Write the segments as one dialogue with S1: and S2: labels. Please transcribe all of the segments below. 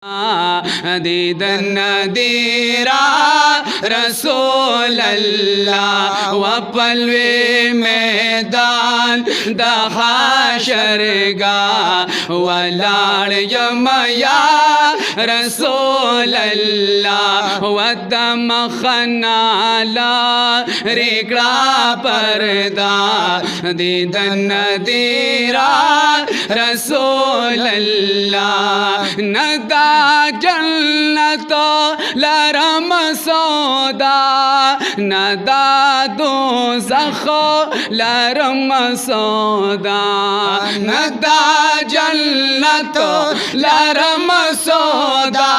S1: दीदन नदीरा रसूल अल्लाह व पलवे मैदान दहाशरगा वलाड़ यमया रसूल अल्लाह व दम खनाला रिगड़ा परदा दीदन नदीरा रसूल अल्लाह नदा जन्नत लरम सौदा नदा दोज़ख लरम सौदा नदा जन्नत लरम सौदा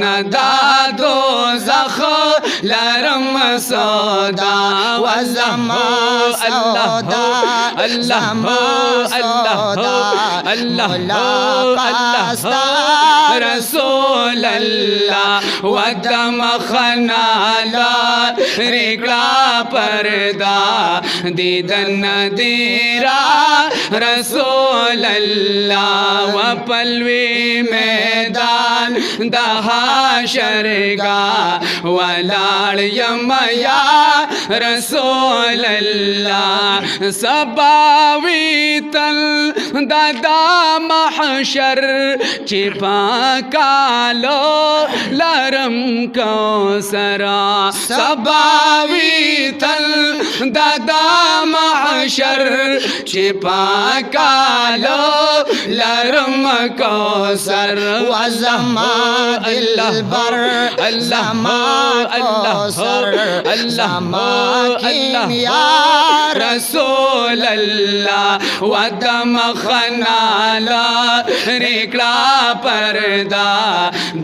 S1: नदा दोज़ख लरम सौदा वज़मा सौदा अल्लाह अल्लाह अल्लाह रसूल अल्लाह वदम खनाला रिगड़ा परदा दीदन नदीरा रसूल अल्लाह व पलवे मैदान दहाशरगा वलाड़ यमया रसूल अल्लाह सबावी तल दादा महशर चिपा कालो लरम कौसरा सबावी तल दादा महशर चिपा कालो लरम कौसर वज़मा दिलबर अल्लाह अल्लाह या रसूल अल्लाह वदम खनाला रिगड़ा परदा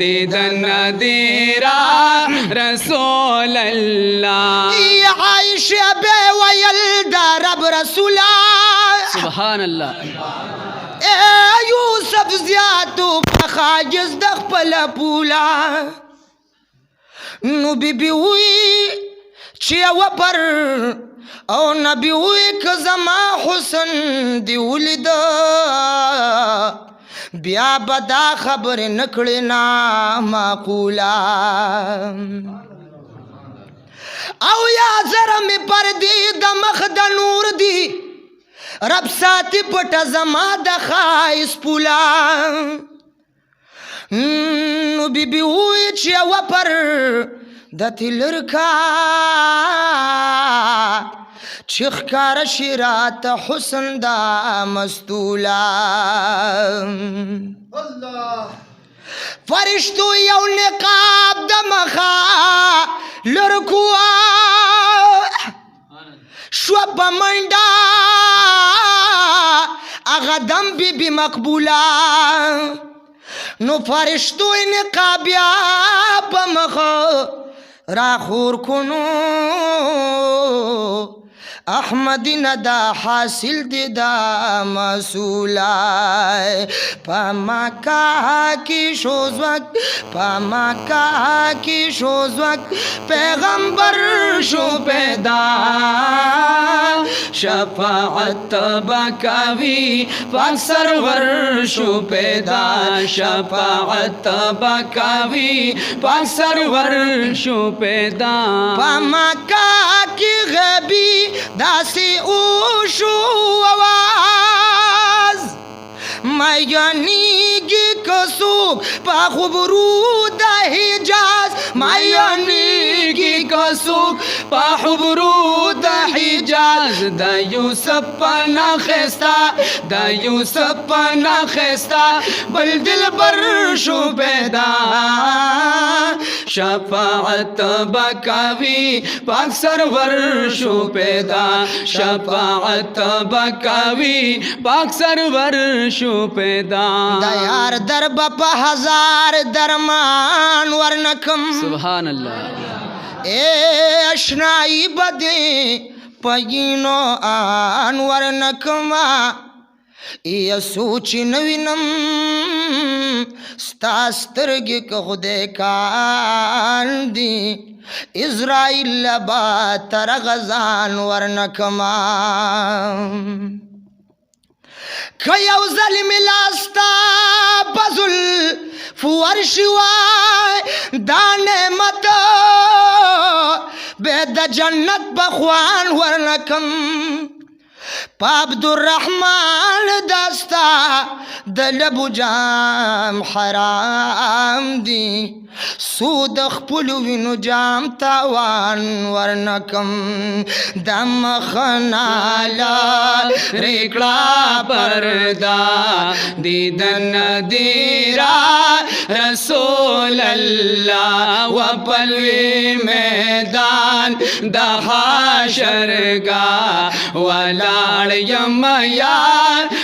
S1: दीदन नदीरा रसूल अल्लाह आयशा बे वयल्दा रब रसूला सुभान अल्लाह ए यूसुफ ज़ियातु खाजिज दखपल पूला नु बीबी हुई चिया पर او नबी हुई कज़मा हुसन दी उलिद बिया बदा खबर नकड़े ना माकूला औ या जरा में पर्दी दमख द नूर दी रब साथी पट जमा द खाइस पुला नु बीबी हुई चिया पर दति लड़का चिखकार शिरात हुसन दा मस्तूला फरिश्तु यौ निकाब दमखा लड़कुआ श्वब मंडा अगदम बीबी मकबूला नो फरिश्तु निकाबिया पमखा राखूर कुनो अहमदी नदा हासिल दिदा मसूला पमका की शोज वक्त पमका की शोज वक्त पैगंबर शो पैदा शफाअत बकावी पाक सरवर शो पैदा शफाअत बकावी पाक सरवर शो पैदा पमका की गबी दासी ऊशु आवाज मायानी की कसुक पाखुबरू दा हिजाज मायानी की कसुक पाखुबरू दा हिजाज दा यूसुफ पना खस्ता दा यूसुफ पना खस्ता बल दिल बर शो पैदा शफाअत बकावी पाक सरवर शो पैदा शफाअत बकावी पाक सरवर शो पैदा दयार दर बप हजार दरमान वर्णकम सुभान अल्लाह ए अशनाई बदे पयिनो आन वर्णकमा ये सोच नवीनम स्तास्तरगी खुदे कांदी इज़राइल बा तर गजान वर्णकमा کیو ظلم لاستا بزل فورشوای دا نعمت بید جنت بخوان ورنکم پا عبدالرحمن دستا دلبو جام حرام دی سود خپلو وینو جام تاوان ورنکم دم خنالا ریکڑا پردا دیدن دیرا رسول اللہ و پلوی میدان دا حاشر گا ولاڑ یم یا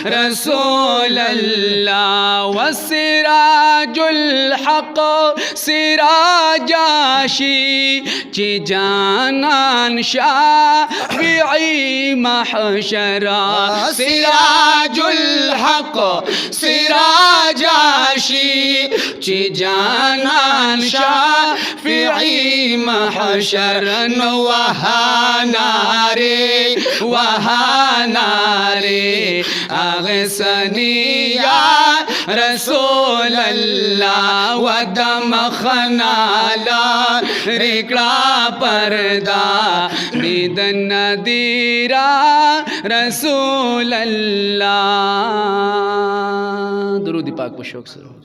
S1: رسول اللہ وسراج الحق سراج عاشی چی جانان شافعی محشرا سراج الحق سراج عاشی چی جانان شافعی محشرا وہانارے اغسنی یا رسول اللہ ودم خنالا ریکڑا پردا دیدن دیرا رسول اللہ. درود پاک پہ شوق سے